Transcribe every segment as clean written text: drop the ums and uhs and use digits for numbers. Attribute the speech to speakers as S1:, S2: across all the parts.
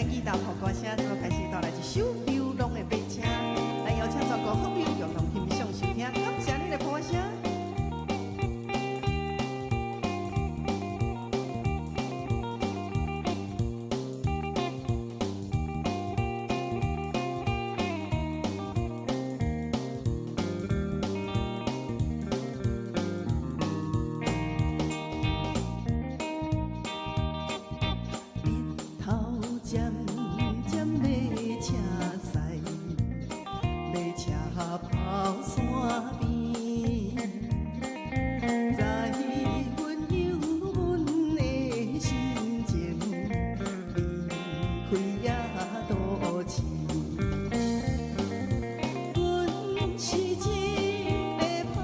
S1: 吉他破歌声，怎么开始带来一首《流浪的马车》，来邀请全国好友共同欣赏收听，感谢你的歌声。跑山边，在阮忧闷的心情，离开也多情。阮是一个歹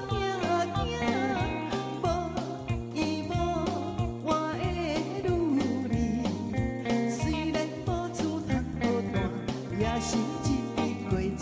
S1: 仔，无依无我的女儿，虽然无厝通好住，也是一日过一日。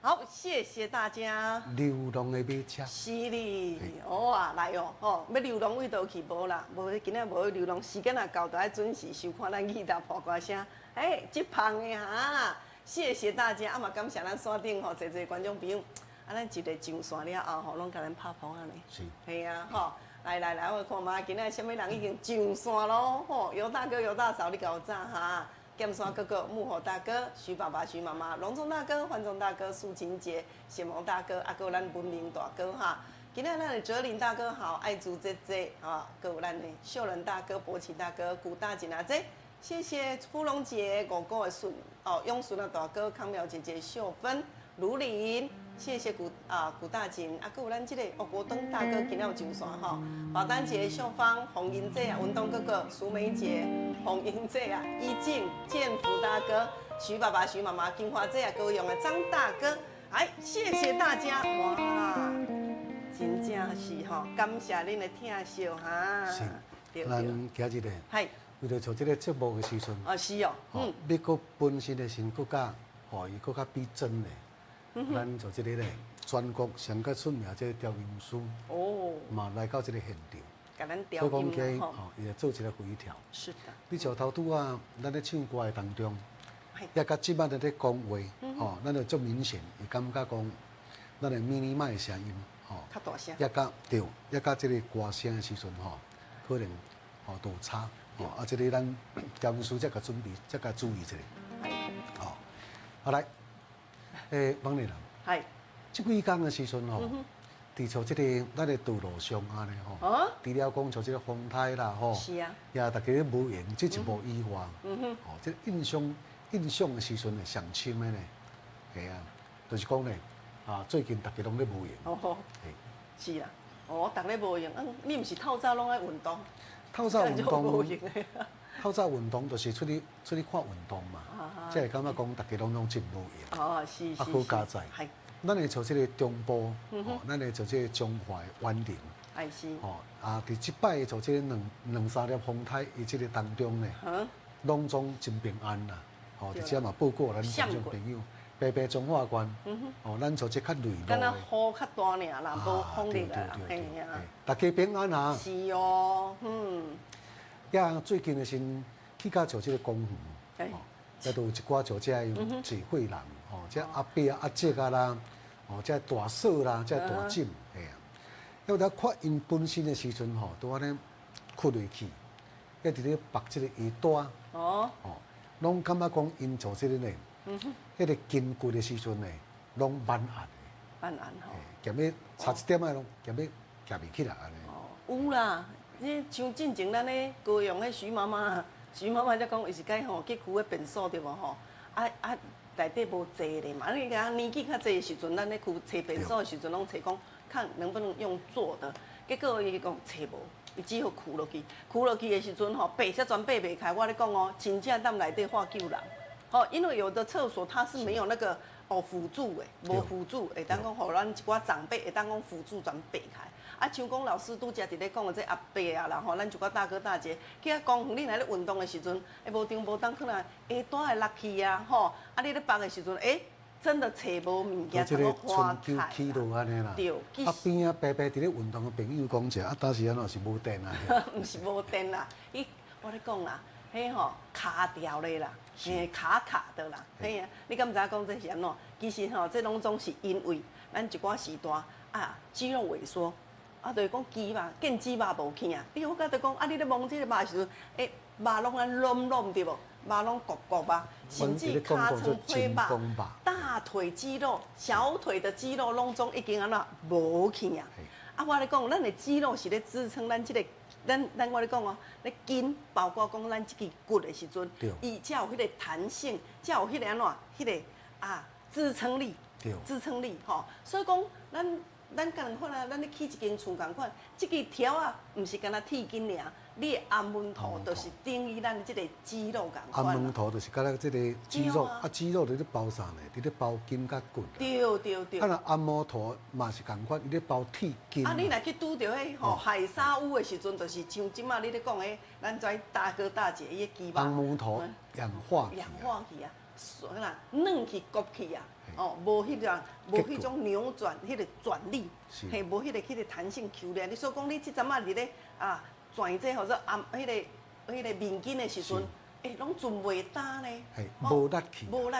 S1: 好，谢谢大家。
S2: 流浪的马车，
S1: 是哩，哇，来哦，吼，要流浪位倒去无啦，无今仔无流浪，时间也到，就要准时收看咱吉他破歌声。这胖的哈，谢谢大家，啊嘛感谢咱线顶吼，侪侪观众朋友，咱一个上线了后，拢甲咱拍捧安尼。
S2: 是。
S1: 系啊，吼，来，我看嘛，今仔什么人已经上线咯？吼，尤大哥、尤大嫂，你搞早哈。剑山哥哥、木火大哥、徐爸爸、徐妈妈、隆中大哥、焕中大哥、苏晴姐、显萌大哥，还有咱文明大哥哈。今天咱的哲林大哥好，爱竹姐姐啊，还有咱的秀仁大哥、博奇大哥、古大姐啊姐，谢谢芙蓉姐、狗狗的顺哦，永顺的大哥、康苗姐姐、秀芬、卢林、谢谢古大金，还有咱这个国东大哥今日有上线吼，宝丹姐、秀芳、洪英姐啊、文东哥哥、苏梅姐、洪英姐啊、一静、建福大哥、徐爸爸、徐妈妈、金华姐啊，各位用的张大哥，哎，谢谢大家，哇，真正是吼，感谢恁的听惜哈。
S2: 是，
S1: 对
S2: 咱今日咧，
S1: 系
S2: 为了做这个节目的时阵，
S1: 是哦，
S2: 要搁本身的先搁较，吼，伊搁较逼真的。咱做这个咧，全国上较出名这个调音师，嘛来到这个现场，
S1: 甲咱调音
S2: 啦，伊来做一个微调。
S1: 是的。
S2: 你像头拄啊，咱咧唱歌的当中，也甲即摆咧讲话，咱就足明显，会感觉讲，咱的咪咪麦的声音，
S1: 较大声。
S2: 也甲对，也甲这个歌声的时阵，可能都有差，这个咱调音师才甲准备，才甲注意一下。好来。王丽人，
S1: 係，
S2: 即几工的时阵伫像即个咱的道路上安尼除了讲像即个风台啦
S1: 是啊，
S2: 也大家咧无闲，即一无以外，即印象的时阵上深的呢，系啊，就是讲咧，最近大家拢咧无闲，
S1: 是啦，大家无闲，你毋是透早拢爱运动？
S2: 透早运动。透早运动就是出去看运动嘛，即系感觉讲大家拢真无闲。
S1: 是。
S2: 好加在，咱会做即个中部，咱会做即个中华园林。
S1: 是。
S2: 伫即摆做即个两三粒风台，伊即个当中呢，拢总真平安啦。而且嘛报过咱观众朋友，白白中华关，咱做即较累落。
S1: 敢若雨较大尔啦，无风力啦，嘿呀。
S2: 大家平安啊。
S1: 是哦，
S2: 也最近的是去到像即个公园，也都有一寡像即个聚会人，即阿伯啊、阿姐啊啦，即大嫂啦、即大婶，系啊。要咱看因本身的时阵，都安尼屈落去，一直咧绑即个衣带，拢感觉讲因做即个呢，迄个筋骨的时阵呢，拢蛮硬的。
S1: 蛮硬吼。
S2: 咸要差一点仔拢咸要夹袂起来安尼。
S1: 有啦。你像进前咱咧高雄迄徐妈妈才讲，伊是该去区个便所对无吼？内底无坐咧嘛，你讲年纪较济的时阵，咱咧去找便所的时阵，拢找讲看能不能用坐的，结果伊讲找无，伊只好哭落去的时阵吼，爬才全爬袂开。我咧讲哦，真正踮内底喊救人，因为有的厕所它是没有那个辅助的，无辅助，会当讲互咱一寡长辈会当讲辅助全爬开。像讲老师拄则伫咧讲的这阿伯啊，然后咱一寡大哥大姐，去啊公园，你来咧运动的时阵，无中无当可能下带会落去啊，你咧放的时阵，真的找无物件，差不花开。对，
S2: 边啊白白伫咧运动的朋友讲者，当时安怎是无电啊？
S1: 毋是无电啦，我咧讲啦，卡掉咧啦，卡的啦，你敢知影讲这是安怎？其实这拢总是因为咱一寡时段肌肉萎缩。就是讲肌肉，见肌肉无去啊！我甲你讲，你咧摸这个肉时阵，肉拢安软对无？肉拢糊糊吧，甚至尻川腿肉、大腿肌肉、小腿的肌肉拢总已经安怎无去啊！我咧讲，咱的肌肉是咧支撑咱这个，咱我咧讲哦，咧筋，包括讲咱这个骨的时阵，伊才有迄个弹性，才有迄个安怎，迄个支撑力，所以讲咱共款啊，咱咧起一间厝共款，即个条毋是干那铁筋尔，你的安门头就是等于咱即个肌肉共款。
S2: 安门头就是干那即个肌肉，肌肉伫咧包啥呢？伫咧包筋甲骨。
S1: 对。
S2: 那安门头嘛是共款，伊咧包铁筋。
S1: 你若去拄着迄海沙屋的时阵，就是像即马你咧讲的，咱遮大哥大姐伊个肌肉。
S2: 安门头氧化去
S1: 啊，软去骨去啊。无迄种扭转，迄个转力，无迄个弹性 Q 力。你说讲你即阵仔伫咧转这或者迄个面筋的时阵，拢存袂担呢，
S2: 无力去，
S1: 无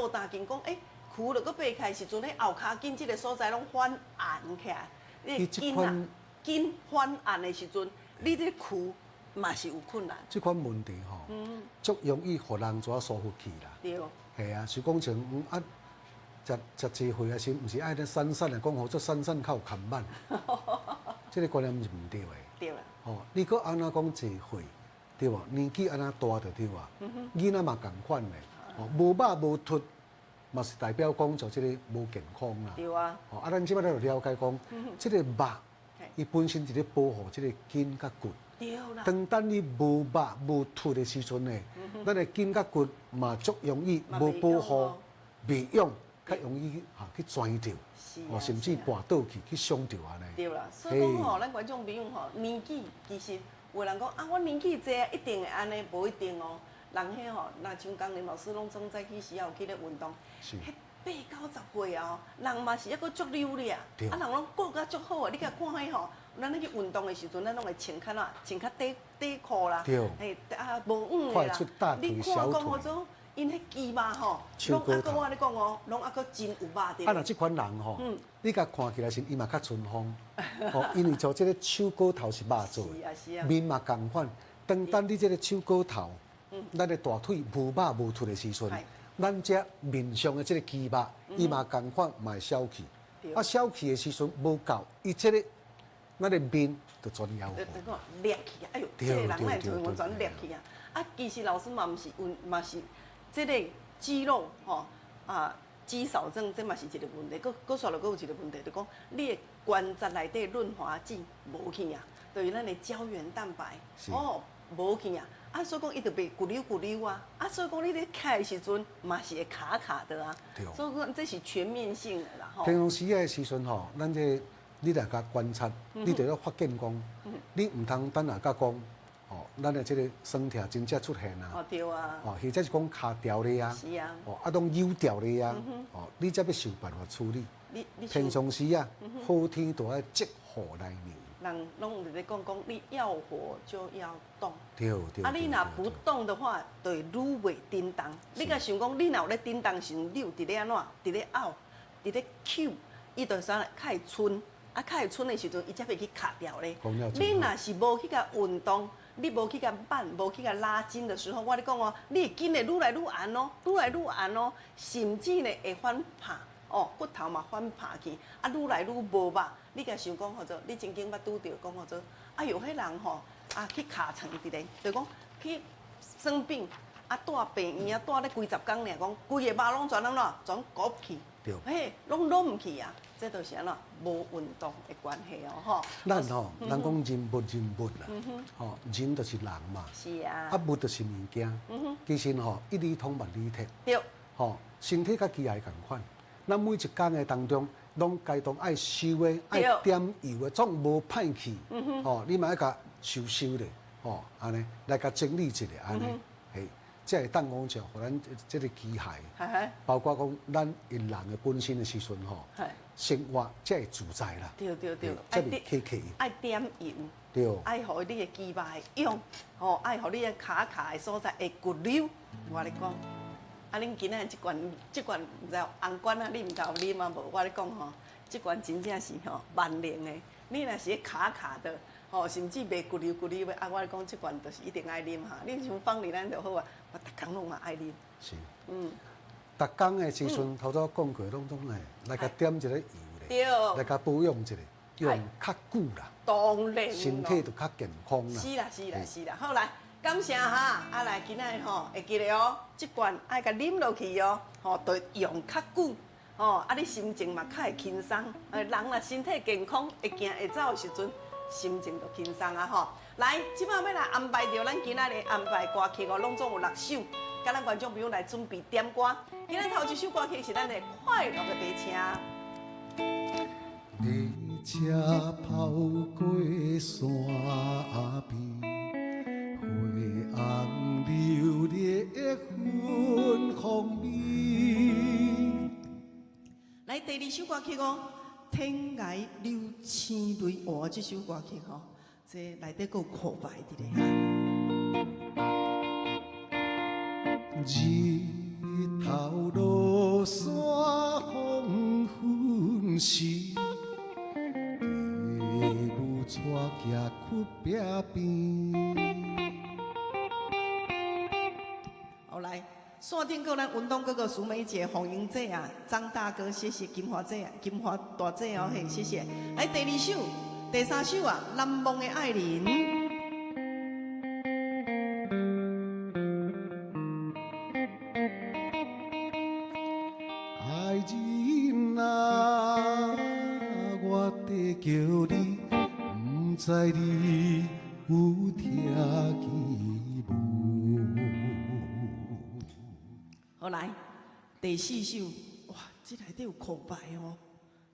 S1: 担紧讲，躯落搁爬开的时阵，迄后骹筋即个所在拢反硬起来。你筋反硬的时阵，你这躯嘛是有困难。
S2: 这款问题足容易互人做疏忽去啦。
S1: 对。
S2: 系啊，是讲像食济岁啊，是毋是爱咧散散的讲好做散散较有牵绊？这个观念是毋对的。
S1: 对啦。
S2: 你搁安怎讲济岁，对无？年纪安怎大就对啊。囡仔嘛共款的，无肉无凸，嘛是代表讲就这个无健康啦。
S1: 对啊。
S2: 哦，咱即摆咧就了解讲，这个肉，伊本身伫咧保护这个筋甲骨。
S1: 对啦。
S2: 当等你无肉无凸的时阵呢，咱的筋甲骨嘛足容易无保护，未用，较容易去钻掉，甚至绊倒去伤着安尼。
S1: 对啦，所以讲吼，咱观众朋友吼，年纪其实有人讲啊，我年纪济一定会安尼，无一定哦。人迄吼，那像刚林老师拢总早起时啊有去咧运动，迄8、9、10岁啊，人嘛是抑阁足溜咧啊，人拢顾甲足好啊。你甲看迄吼，咱咧去运动的时阵，咱拢会穿较哪，穿较短裤啦，无
S2: 快出大
S1: 你
S2: 腿小腿。
S1: 因迄肌肉吼，拢抑阁我咧讲哦，拢抑阁真有肉的。
S2: 啊，若即款人吼，你甲看起来是伊嘛较春风，吼，因为做即个手骨头是肉做的，面嘛共款。当你即个手骨头，咱的大腿无肉无凸的时阵，咱这面上的即个肌肉，伊嘛共款嘛会消去。啊，消去的时阵无够，伊即个咱的面就全枵好。
S1: 裂去啊！哎呦，这个人来做我全裂去啊！啊，其实老师嘛毋是嘛是。这个肌肉吼肌少症，这嘛是一个问题。佫刷落佫有一个问题，就讲你的关节内底润滑剂无去啊，等于咱的胶原蛋白无去啊。啊，所以讲伊就袂骨溜骨溜啊。啊，所以讲你咧徛的时阵嘛是会卡卡的啊。所以讲这是全面性的啦吼。
S2: 平常时的时阵吼，咱这你来甲观察，你就要发现讲，你唔通等下甲讲。哦，咱的这个酸痛真正出现啊！
S1: 哦，对啊！
S2: 哦，或者是讲卡掉咧啊！
S1: 是啊！
S2: 哦，拢扭掉咧啊！哦，你才要想办法处理。平常时啊，好天都要积火来明。
S1: 人拢有咧讲，你要活就要动。
S2: 对。
S1: 啊，你若不动的话，就会愈袂叮当。你甲想讲，你若有咧叮当时，你有伫咧安怎？伫咧拗，伫咧揪，伊就啥较会伸。啊，较会伸的时阵，伊才袂去卡掉咧。你若是无去甲运动。你无去甲扳，无去甲拉筋的时候，我咧讲哦，你的筋会愈来愈硬哦，愈来愈硬哦，甚至呢会反拍哦，骨头嘛反拍去，啊，愈来愈无肉。你甲想讲，或者你曾经捌拄着讲，或者哎呦，迄人吼啊去尻床伫咧，就讲去生病啊，住病院啊，住咧几十工尔，讲规个肉拢全全骨去，嘿，拢拢唔去啊。这都是安怎无运动的关系哦，吼。
S2: 咱吼，人讲人物啦，吼，人就是人嘛。
S1: 是啊。
S2: 啊，物就是物件。其实吼，一理通万理通。
S1: 对。
S2: 吼，身体甲机械共款，咱每一工的当中，拢该当爱收的，爱点油的，总无歹去。吼，你嘛要甲收咧，吼，安尼来甲整理一下，安尼，嘿。才会当讲就，互咱这个机械，包括讲咱人的本身的时阵吼，生活才会自在啦。
S1: 对，
S2: 才袂客气。
S1: 爱点油，
S2: 对，
S1: 爱互你的肌肉会用，吼，爱互你的卡的所在会骨溜。我咧讲，啊，恁今仔即罐唔知红罐啊，你唔够啉啊无？我咧讲吼，即罐真正是吼万能的。你若是卡的。哦，甚至袂骨溜的，啊！我咧讲，即罐就是一定爱啉哈。你像放伫咱就好啊，我逐工拢嘛爱啉。
S2: 是。逐工的时阵，头早讲过，拢诶，来甲点一个油咧，来甲保养一下，用较久啦。
S1: 当然。
S2: 身体就较健康啦。
S1: 是啦，好来，感谢哈，啊来，今仔吼会记得哦，即罐爱甲啉落去哦，吼，要用较久。哦，啊，你心情嘛较会轻松。人若身体健康，会行会走的时阵。心情就轻松啊吼！来，即摆要来安排着咱今仔日安排歌曲哦，拢总有6首，甲咱观众朋友来准备点歌。今仔头一首歌曲是咱的《快乐的列车》。
S2: 列车跑过山边，花红柳烈的芬芳味。
S1: 来，第2首歌曲哦。天涯流星泪，哇！这首歌曲吼，这内底有口白伫咧
S2: 日头落山黄昏时，父母带行去壁边。
S1: 好来。线顶个咱运动哥哥苏梅姐、洪英姐啊，张大哥，谢谢金华姐、金华大姐哦，嘿，谢谢。来第2首、第3首啊，难忘的爱人。
S2: 我在叫你，不知你有听见无？
S1: 好来，第四首，哇，这内底有空白哦。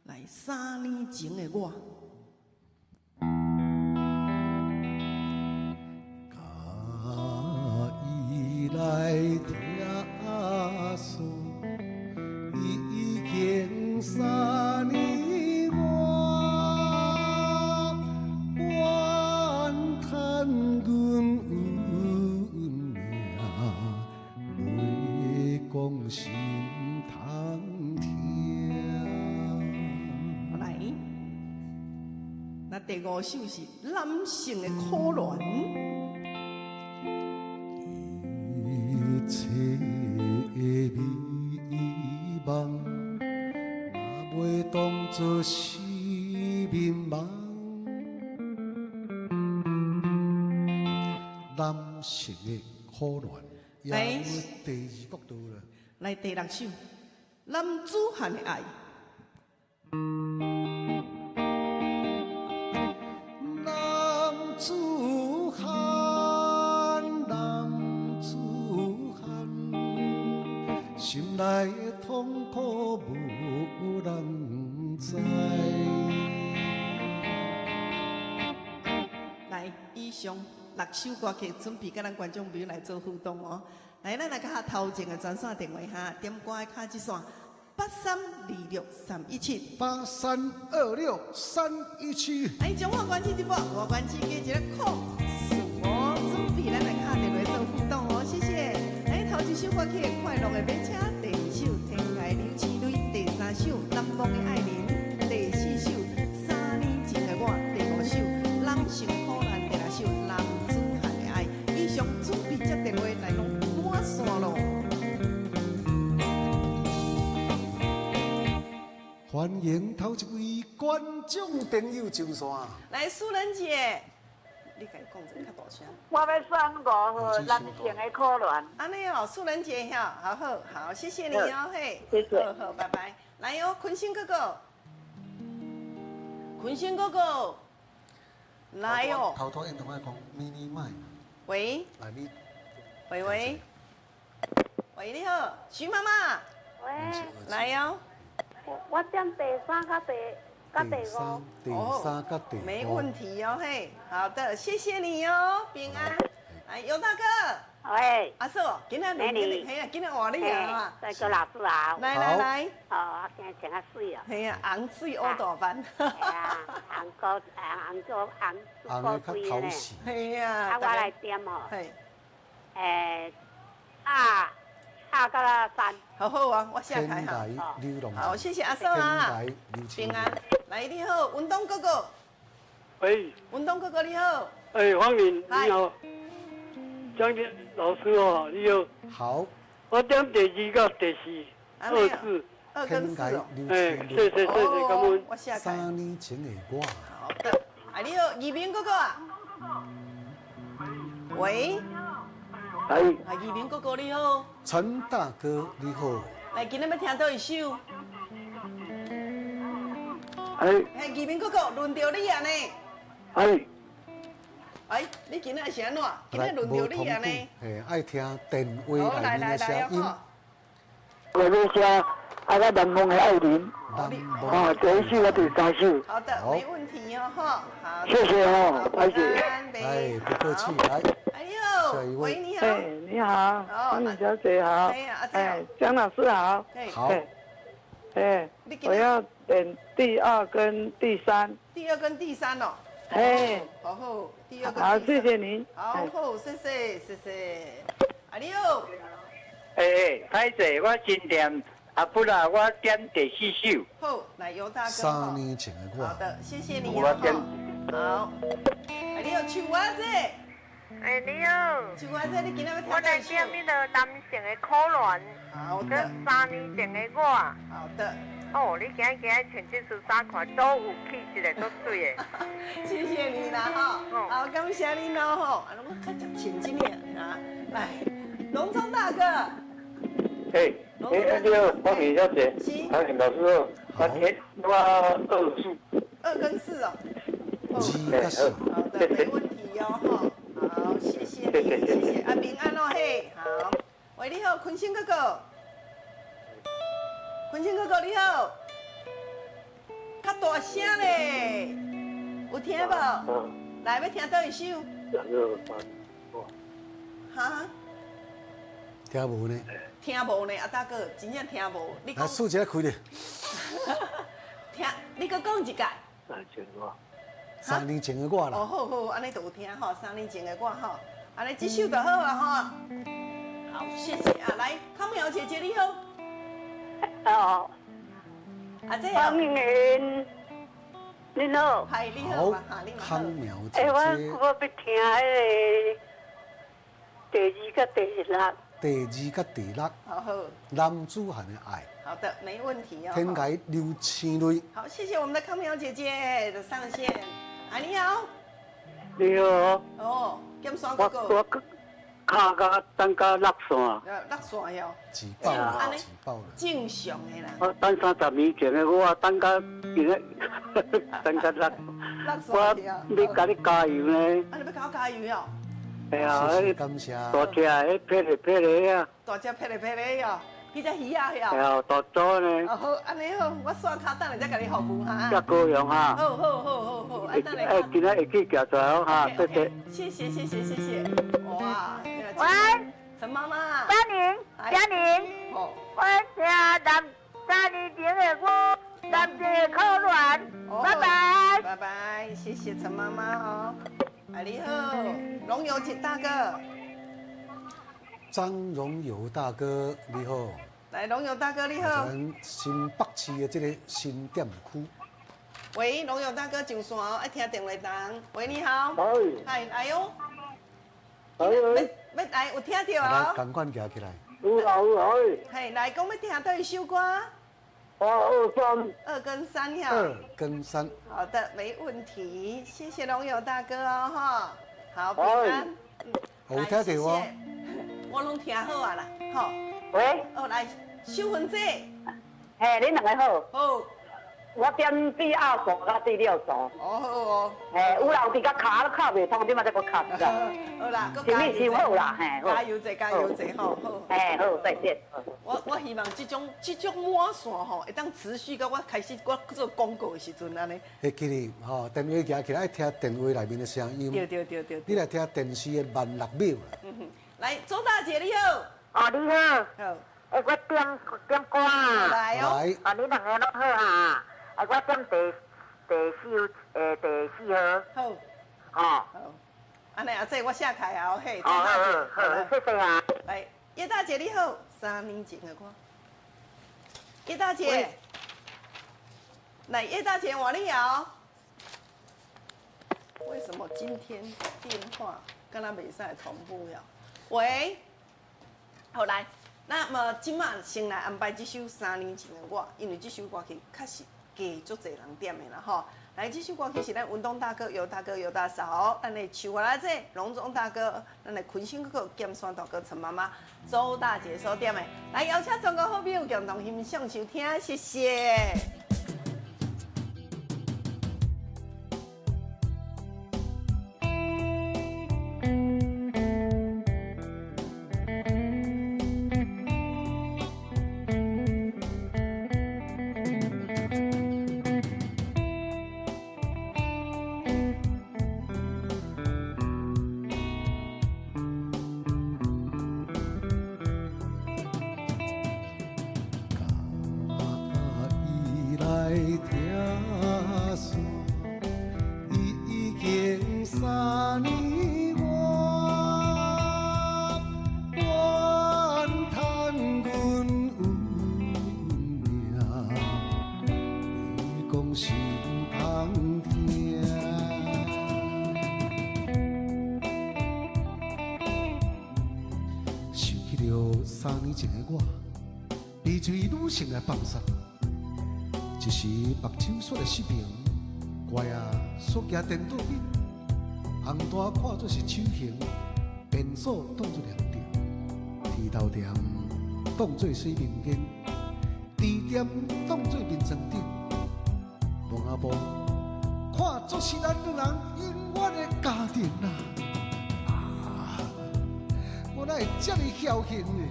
S1: 来，3年前的我。
S2: 伊来听诉，已经3年外，怨叹阮运命，袂讲心通听。
S1: 来，那第5首是男性的苦恋。
S2: 一切的美梦，若袂当作是眠梦。男性的苦恋，也有第2角度了。
S1: 来第6首，男子汉的爱。
S2: 男子汉，男子汉，心内的痛苦无人知。
S1: 来，以上6首歌曲准备甲咱观众朋友来做互动哦。来，咱来甲头前的专线电话哈，点歌的卡一线8326-317。
S2: 8326-317。
S1: 来，中华关机直播，我关机给一个控诉哦，准备咱来卡电话做互动哦，谢谢。来，头一首歌曲《快乐的马车》，第2首《天涯流星泪》，第3首《南方的爱人》，第4首《3年前的我》，第5首《男性苦难》，第6首《男子汉的爱》。以上准备接电话来拢满线咯。
S2: 欢迎头一位观众朋友上线。
S1: 来，苏仁姐，你甲伊讲一个较大声。
S3: 我要送5号男性的苦恋。
S1: 安尼哦，素人姐哈，好，谢谢你哦，嘿，
S3: 谢谢，
S1: 好，拜拜。来哦，坤星哥哥，坤星哥哥，来哦。
S2: 头头应同我讲咪咪麦。
S1: 喂。
S2: 来你。
S1: 喂，你好，徐妈妈。
S3: 喂。
S1: 来哦。
S3: 我点第3甲第5。
S2: 第3甲第5。
S1: 没问题哦，嘿，好的，谢谢你哦，平安。来，尤大哥。
S3: 喂。
S1: 阿嫂，今仔日嘿啊，今仔换你啊。
S3: 再做老师好。
S1: 来。
S3: 哦，我今日穿较水哦。
S1: 嘿啊，红水乌大班。
S3: 系啊，红高水咧。
S1: 嘿啊。
S3: 啊，我来点哦。
S1: 嘿。
S3: 二甲3。
S1: 好啊，我下台哈。好，谢谢阿嫂啊。平安，来你好，文东哥哥。
S4: 喂。
S1: 文东哥哥你好。
S4: 方敏你好。张天老师哦，你好。
S2: 好。
S4: 我点第2甲第4。2、4。
S1: 2跟4哦。
S4: 谢谢，感恩。
S1: 我下台。
S2: 3年前的我。
S1: 好的。你好，宜明哥哥啊。喂。宜明哥哥你好。
S2: 陈大哥你好。
S1: 来，今日要听倒一首。宜明哥哥，轮到你啊呢。你今日是安怎？今日轮到你啊呢？
S2: 爱听电话内面的声音。
S4: 我要听我南方的爱人。第1首和第3首。
S1: 好的，没问题哦，哈。好。
S4: 谢谢哦，谢
S2: 谢。不客气，来。
S1: 下一位。喂，你好。
S4: 你好，方敏小姐好。江老师好。
S2: 好。
S4: 我要点第2跟第3。
S1: 第2跟第3哦。好，第2跟第3。
S4: 好，谢谢您。
S1: 好，谢谢。你好。
S4: 歹势，我真点，不然我点第4首。
S1: 好，来尤大哥。
S2: 3年前的我。
S1: 好的，谢谢你哦。好。你好，秋娃姐。
S3: 你好。
S1: 秋娃姐，你今日要听
S3: 我来点那个男性的苦恋。
S1: 好的。
S3: 跟3年前的我。
S1: 好的。
S3: 哦，你今日穿这身衫看都有气质的，都水的。
S1: 谢谢你啦哈，好，感谢你咯吼，我较接前几年啊，来，隆中大哥。
S4: 你好，方敏小姐。是。老师好。我2
S1: 2跟4哦。
S2: 2甲4。
S1: 好的，没问题哦哈。好，谢谢你，谢谢啊，平安哦嘿。好，喂，你好，坤星哥哥。坤星哥哥你好。较大声咧，有听无？来，要听倒一首？哈？
S2: 听无呢？
S1: 听无呢，啊大哥，真正听无。你
S2: 来，
S1: 讲，
S2: 数一下开咧。
S1: 听，你搁讲一届。
S2: 3年前的我啦。
S1: 哦，好好，安尼就有听吼，3年前的我吼，安尼这首就好啊吼。好，谢谢啊，来，康苗姐姐你好。
S3: 哦，
S1: 啊这
S3: 方
S1: 哦，
S3: 言，你好。
S1: 嗨，你好
S2: 好
S1: 嘛，哈，你嘛好
S2: 康。苗姐
S3: 哎，我
S2: 姐，
S3: 要听迄个第2甲第6。
S2: 第2甲第6，
S1: 好好，
S2: 男子汉的爱，
S1: 好的，没问题哦。
S2: 天涯流星泪。
S1: 好，谢谢我们的康苗姐姐的上线。啊，你好。
S4: 你好，
S1: 哦，金山哥
S4: 我
S1: 哥，
S4: 卡甲等甲落线，
S1: 落线哟，
S2: 自爆了
S1: 安，尼
S2: 自爆了。
S1: 正常的啦。
S4: 我等30年前的我等甲今日等甲落，
S1: 落
S4: 我
S1: 线去啊。
S4: 要甲你加油呢。
S1: 啊，你要搞加油哦。
S4: 哎呀，
S2: 谢谢
S4: 迄
S2: 感谢。
S4: 大只迄霹雳啊，
S1: 大只霹雳霹雳哟，迄只鱼啊
S4: 哎
S1: 哟。
S4: 呀，大组呢，
S1: 哦好，安尼好，我刷卡等下再甲你服务哈。
S4: 遮高阳哈。
S1: 好好好好好，啊等下。
S4: 今仔会去行出来哈，谢谢。
S1: 谢谢谢谢谢谢。哇，
S3: 喂，
S1: 陈妈妈。
S3: 嘉玲，嘉玲，
S1: 哦
S3: 我听3年前的歌，3年的考卵，拜拜。
S1: 拜拜，谢谢陈妈妈哦。啊你好，龙友姐大哥，
S2: 张荣友大哥你好，
S1: 来龙友大哥你好。
S2: 咱新北市的这个新店区。
S1: 喂，龙友大哥上线哦，爱听电话筒。喂，你好。
S4: 哎，
S1: 嗨，来哟。
S4: 哎，
S1: 要来有听到
S2: 来，
S1: 哦。
S2: 赶快举起来。
S4: 有哎，
S1: 嘿，来讲要听倒一首歌。
S4: 我23。
S1: 2跟3呀。
S2: 2跟3，
S1: 好的，没问题，谢谢龙友大哥哦哈。好，平安。
S2: 有听到哦？
S1: 谢谢我拢听好啊啦，吼。
S3: 喂，
S1: 哦，来，秀芬姐，
S3: 嘿，恁两个好，
S1: 好，
S3: 我点第2组到第6组，
S1: 哦好哦。
S3: 嘿，有人伫甲卡都卡袂通，你嘛再搁卡一下，
S1: 好啦，佮
S3: 生意伤好啦，嘿，好
S1: 加，油者，加油者，吼好。
S3: 嘿，好，再见。
S1: 我希望这种满线吼，会当持续到我开始我做广告的时阵安尼。
S2: 会记哩吼，电话举起来爱听电话内面的声音。
S1: 对对对对。
S2: 你来听电视的16000秒啦。
S1: 来，周大姐你好。
S3: 哦，你好，
S1: 好，
S3: 我点歌啊，
S1: 来哦。
S2: 来，
S3: 哦，你两个拢好啊，我点第4号，
S1: 好，
S3: 哦，
S1: 好。安尼啊，这我下开啊，嘿，周
S3: 哦，
S1: 大姐。
S3: 好，谢谢啊。
S1: 来，叶大姐你好，3年前的歌。叶大姐，来，叶大姐我你好。为什么今天电话跟他袂使同步呀？喂，好来，那么今晚先来安排这首3年前的我，因为这首歌曲确实加足侪人点的啦吼。来，这首歌曲是咱文东大哥、尤大哥、尤大嫂，咱的树娃仔、龙总大哥，咱的坤星哥哥、剑山大哥、陈妈妈、周大姐所点的。来，邀请中国好朋友共同欣赏收听，谢谢。
S2: 来听诉，已经3年外，愿叹阮运命，你讲心通听。想起了3年前的我，悲催女性来放送。一时目睭煞来失明，乖啊，煞行颠倒面，红单看作是手形，便所当作亮点，剃头店当作洗面间，地点当作面床顶，摸啊摸，就是咱两人永远的家庭啊！我哪会这么侥幸呢？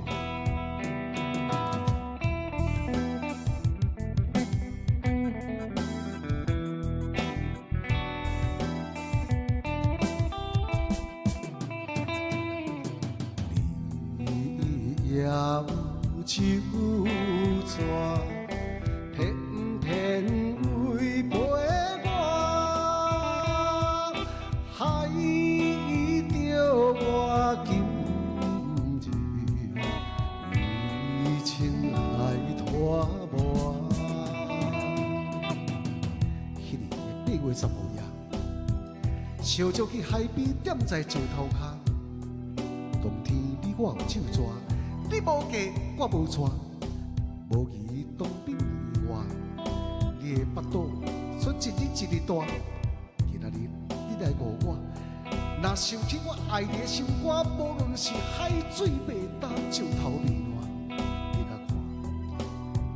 S2: 你要酒泉，偏偏为陪我，害着我今日为情来拖磨。迄年的8月15夜，小鸟去海边踮在石头骹。冬天你我有手抓，你无嫁我无娶，无疑当兵以外，你的腹肚却一日一日大。今仔日你来误我，若想起我爱你的心肝，无论是海水未干，石头未烂，你甲看，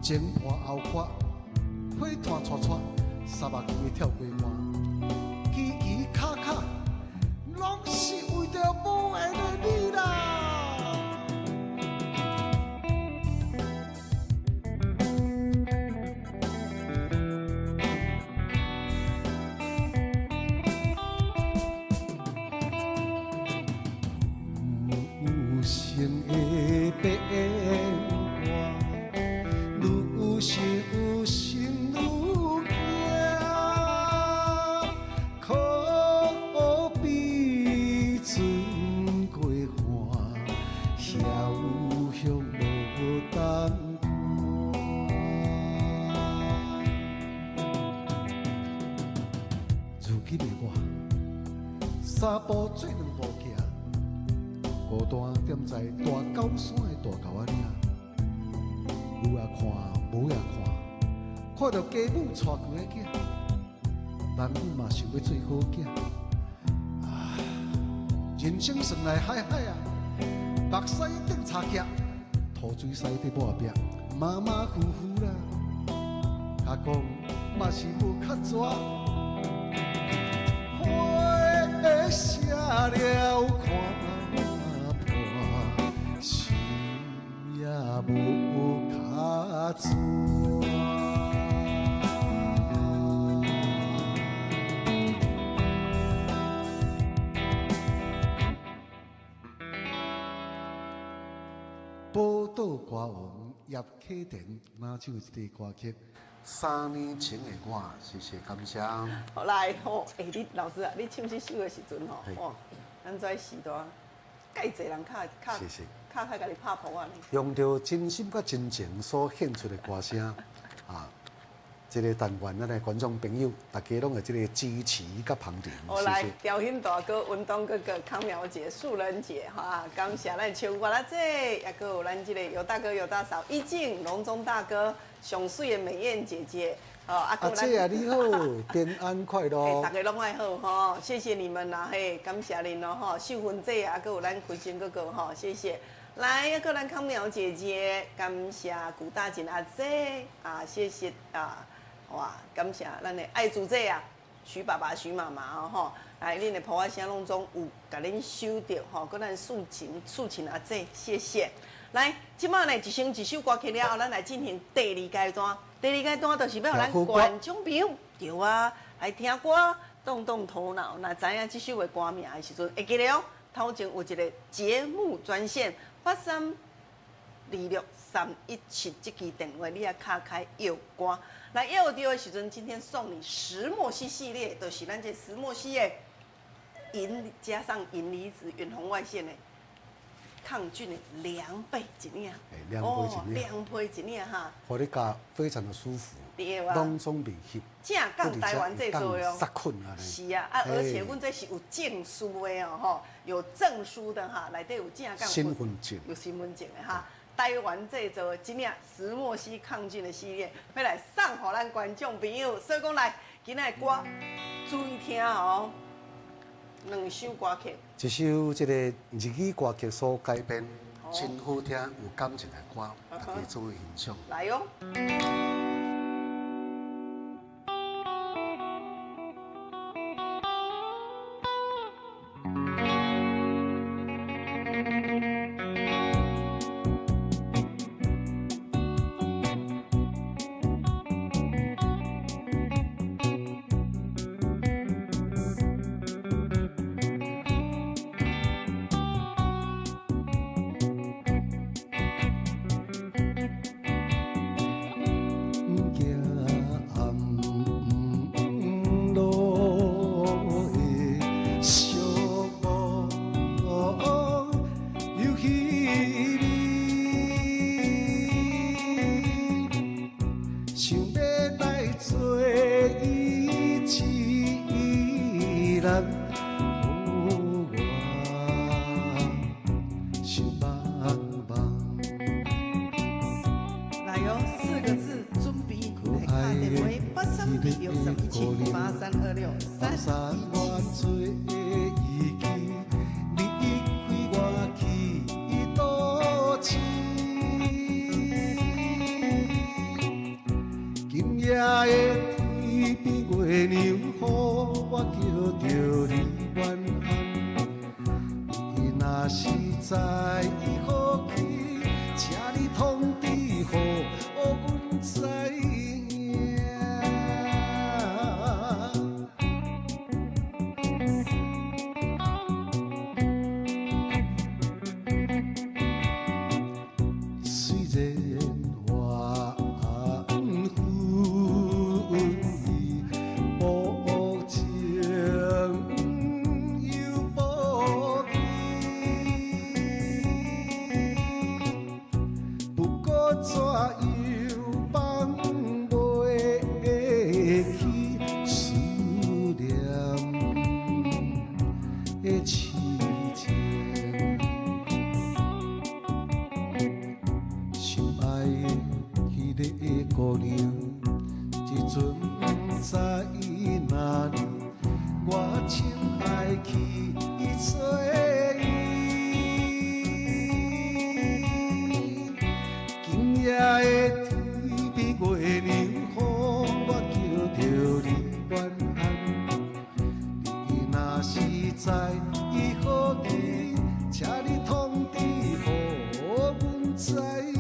S2: 前破后垮，火炭刷刷，沙目会跳过岸，奇奇卡卡，拢是为着无缘的你啦。无声的变化，愈想心愈惊，可比船过岸，遥向无当如今的我，三步做两步行。孤单踮在大高山的大沟仔岭，有也看，无也看，看到家母带几个囝，男女嘛想要做好囝。啊，人生算来海海啊，目屎顶擦脚，土水屎伫抹壁，马马虎虎啦。甲讲嘛是无较绝，花谢了看。心也无卡住。宝岛歌王叶启田拿手一支歌曲《3年前的我》，谢谢感谢。
S1: 好来吼，你老师啊，你唱这首的时阵吼，哇，咱在时代，介侪人
S2: 谢谢。
S1: 较甲你拍谱啊！
S2: 用着真心甲真情所献出的歌声啊，这个但愿咱的观众朋友，大家拢会这个支持甲捧场。
S1: 我来，调音大哥、运动哥哥、康苗姐、素人姐哈，感谢咱唱歌啦这，也个有咱这个尤大哥、尤大嫂、一静、隆中大哥、上水的美艳姐姐。阿
S2: 姐啊，你好，平安快乐。
S1: 大家拢爱好吼，谢谢你们啦嘿，感谢您咯吼，秀芬姐啊，还有咱坤心哥哥吼，谢谢。来，一个咱康苗姐姐，感谢古大锦阿姐啊，谢谢啊，哇，感谢咱的爱主姐啊，徐爸爸、徐妈妈哦吼，来，恁的婆仔声拢总有甲恁收到吼，搁咱素琴阿姐，谢谢。来，即摆呢一首一首歌曲了后，咱来进行第二阶段。第二阶段就是要咱观众朋友对啊，来听歌，动动头脑。那知影这首的歌名的时阵，会记得哦。头前有一个节目专线8326-317这支电话，你也敲开摇歌。来摇到的时阵，今天送你石墨烯系列，就是咱这石墨烯的银加上银离子、远红外线的。抗菌的2倍一领，2倍一领哈，
S2: 互你加非常的舒服，
S1: 对啊，
S2: 拢总未吸，
S1: 正港台湾制作哦，
S2: 杀菌啊，
S1: 是啊，而且阮这是有证书的哦，吼，有证书的哈，内底有正港
S2: 身份证，
S1: 有身份证的哈，台湾制作的一领石墨烯抗菌的系列，要来送互咱观众朋友，所以讲来，今仔歌注意听哦。2首歌曲，
S2: 一首这个日语歌曲所改编，真好听有感情的歌，大家做欣赏。
S1: 来哟。
S2: 人，予我心茫茫。
S1: 来哟，4个字，准备来打电话8321，
S2: 今夜的天边月亮，予我叫着你晚安。你若是知伊好去，请你通知予阮知影。虽然我无情又无义，不过怎又放袂去思念的痴情。心爱的迄个姑娘，一阵知哪里，我亲爱去找伊。今夜的天边月亮，予我叫着你晚安。你若是知伊好去，请你通知予阮知影。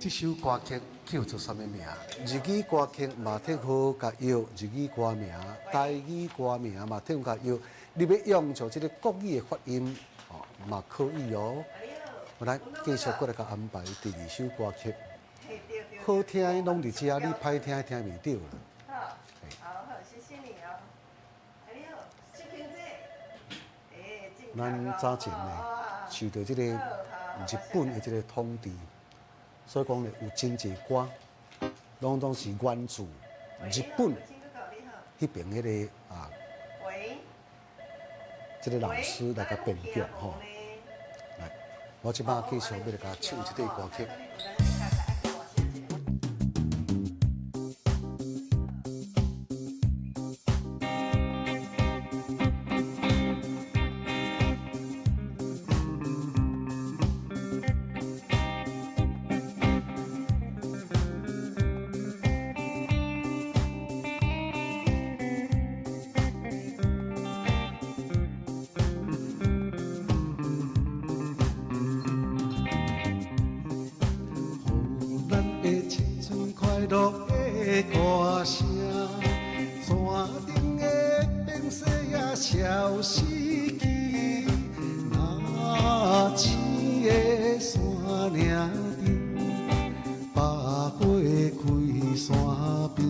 S2: 这首歌曲叫做什么名？日语歌曲嘛，挺好甲用日语歌名，台语歌名嘛，挺好甲用。你要用像这个国语的发音，哦，嘛可以哦。来，继续过来甲安排第2首歌曲。好听的拢伫遮，你歹听听袂到啦。
S1: 好，谢谢你哦。哎呦，小平姐，
S2: 咱早前呢，受到这个日本的这个统治，所以讲呢，有真侪歌，拢是源自日本迄边迄个啊，这个老师来甲编剧吼。来，我即摆继续要来甲唱这个歌曲。乐的歌声，山顶的冰雪也消失去，那青的山岭顶，百花开山边，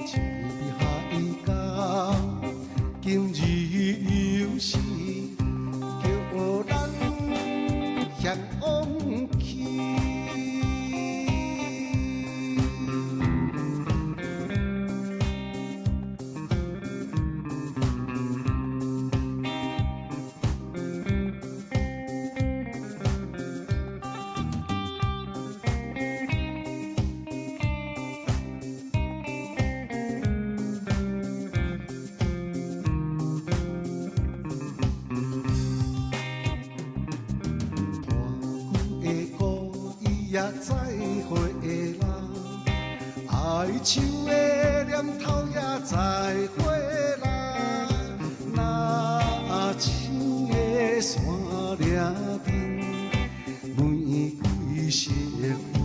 S2: 树海角，今日又是叫咱向往去。也再会啦，爱唱的念头也再会啦，那青的山岭顶，玫瑰色粉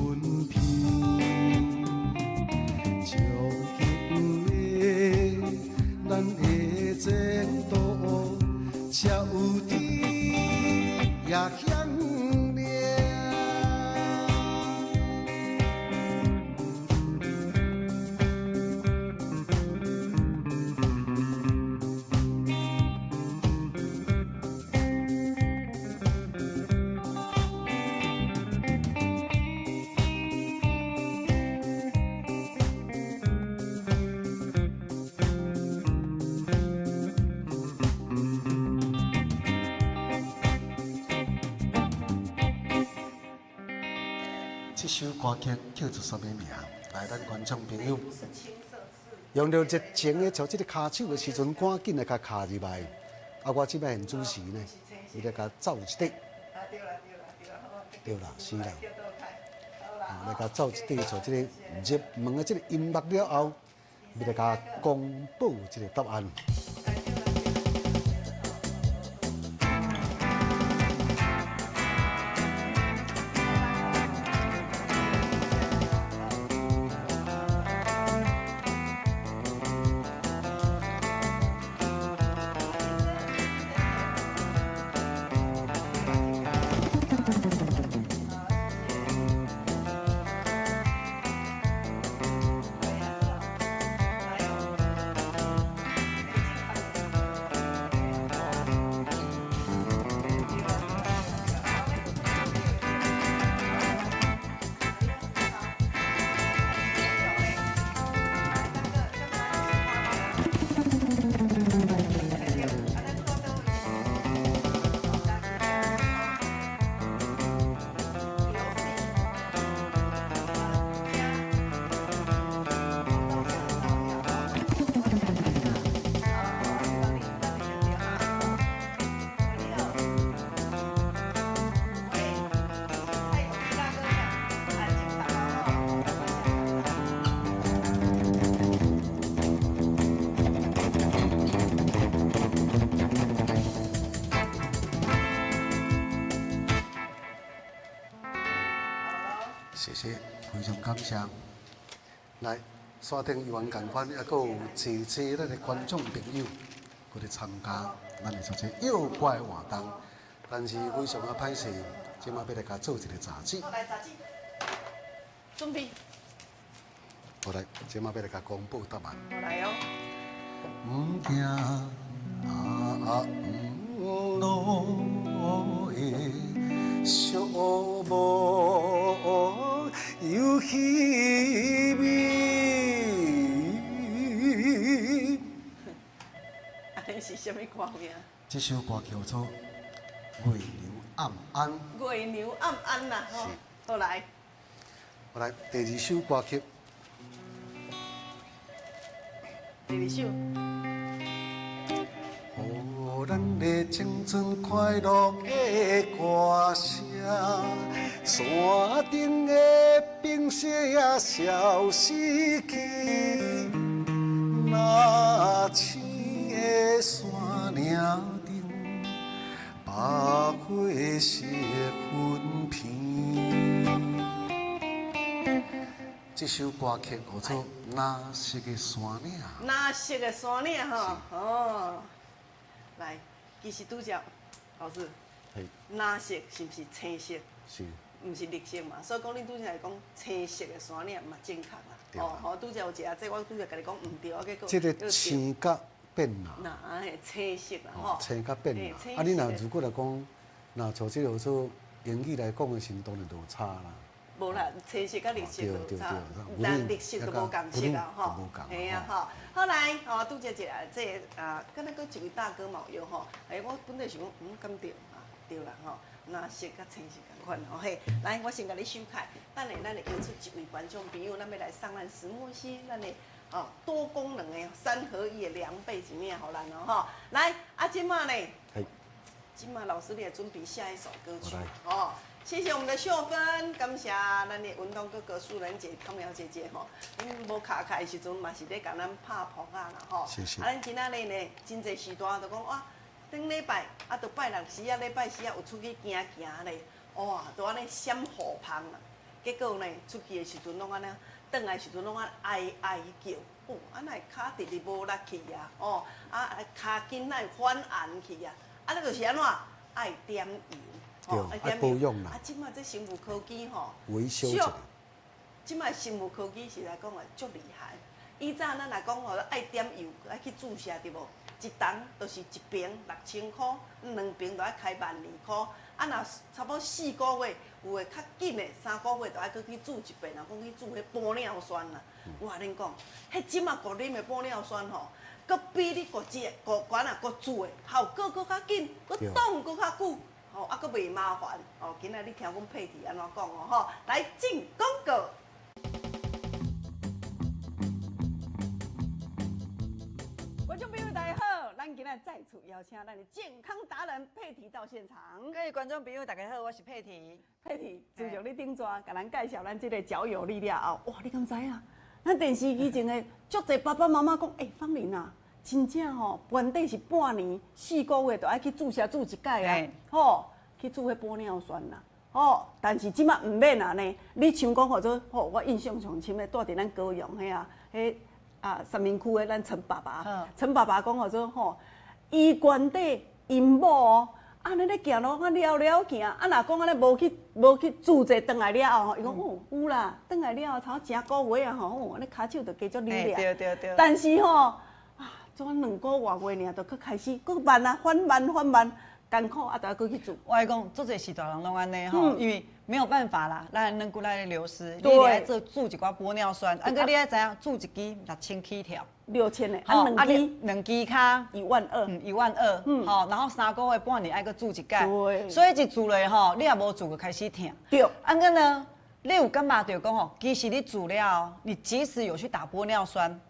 S2: 片，从今日咱的前途，才有知也响亮。首歌曲叫做什么名？来，咱观众朋友，用着热情的朝这个骹手的时阵，赶紧来甲卡入来。啊，我即摆现主持呢，伊来甲走一底。对啦，是啦。来甲走一底，做这个热门的这个音乐了后，来甲公布这个答案。谢谢，非常感谢。来，刷听游玩共款，还佫有济济咱的观众朋友，佮来参加咱的做这妖怪活动。但是非常歹势，即马要来甲做一个杂志。
S1: 来杂志，准备。
S2: 好来，即马要来甲公布答案。
S1: 好来哦。
S2: 唔惊唔落的小无有气味。
S1: 安尼是什么歌名？
S2: 这首歌叫做《月牛暗暗》。
S1: 月牛暗暗啦，吼。好来。
S2: 好来，第二首歌曲。
S1: 第二首。
S2: 予咱的青春快乐的歌声，山顶的冰雪也消失去，那青的山岭顶，百花谢纷片。这首歌曲叫做《哪色的山岭》。
S1: 哪色的山岭吼？哦。来，其实拄则老师，哪色是不是青色？
S2: 是，
S1: 毋是绿色嘛？所以讲你拄则来讲青色的山岭嘛正确啦。哦，吼，拄则有一下，这我拄则甲你讲毋对，我结果。
S2: 这个青甲变蓝。
S1: 那青色啦，吼。
S2: 青甲变蓝。啊，你若如果来讲，若从这个做英语来讲的时候，当然就差啦。
S1: 无啦，青色甲绿色就差，但绿色就无共色啊，吼，系啊，吼。好来，吼，拄则一下，这敢若搁一位大哥嘛有吼，我本来想讲，敢对啊，对啦，吼，那色甲青色共款，吼嘿。来，我先甲你收开，等下咱会邀出一位观众朋友，咱要来送咱石墨烯，咱的多功能的3合1的凉被一面，互咱哦，吼。来，即马呢？即马老师你来准备下一首歌曲，哦。谢谢我们的秀芬，感谢咱的运动哥哥素人姐、康苗姐姐吼。恁无卡开的时阵，嘛是咧甲咱拍扑啊啦吼。
S2: 谢谢。
S1: 咱今仔日呢，真侪时段就讲哇，顶礼拜就拜六时礼拜四有出去行行咧，哇，都安尼闪雨芳啦。结果呢，出去的时阵拢安尼，转来时阵拢安哀哀叫，哦，哪会骹直直无力去啊？哦，骹筋哪会反寒去啊？那就是安怎爱点油。
S2: 对，爱保养啦。
S1: 即马这生物科技吼，
S2: 维修一下。
S1: 即马生物科技是来讲足厉害。以早咱来讲吼，爱点油，爱去注射对无？一桶就是一瓶6000块，2瓶就爱开12000块。啊，若差不多4个月，有诶较紧诶，3个月就爱去注一遍，若讲去注迄玻尿酸啦。我甲恁讲，迄即马国啉诶玻尿酸吼，佮比你国管啊国注诶效果较紧，佮挡较久。吼，啊，佫袂麻烦，哦，今仔你听阮佩蒂安怎讲哦，吼，来进广告。观众朋友大家好，咱今仔再次邀请咱的健康达人佩蒂到现场。
S5: 各位观众朋友，大家好，我是佩蒂。
S1: 佩蒂，自从你顶抓，甲咱介绍咱这个脚有力了后，哇，你敢知影？咱电视机前的足侪爸爸妈妈讲，芳玲啊，真正吼，原底是半年、4个月就爱去注射注一届啊，吼，去注迄玻尿酸啦，吼，但是即马唔免安尼，你像讲或者吼，我印象上深的，住伫咱高雄迄啊，迄三民区的咱陈爸爸，陈爸爸讲或者吼，伊原底因某哦。安尼咧行路，啊了了行，啊若讲安尼无去注射，转来了后吼，伊讲哦有啦，转来了后差真个月啊吼，安尼骹手就加足力咧。
S5: 对。
S1: 但是吼，总2个月尔，就佫开始佫慢啊，缓慢，艰苦啊，就要佫去做。
S5: 我来讲，做这时大人拢安尼吼，因为没有办法啦，咱软骨力咧流失，你
S1: 对
S5: 来做注一寡玻尿酸，啊，佮你爱知影，注一支6000起跳
S1: ，6000的，
S5: 两支卡
S1: 12000，
S5: 12000，吼，然后3个月半年爱佮注一届，
S1: 对，
S5: 所以一注咧吼，你也无注就开始疼。
S1: 对，
S5: 啊个呢？你有感觉到讲吼，其实你注了，你即使有去打玻尿酸，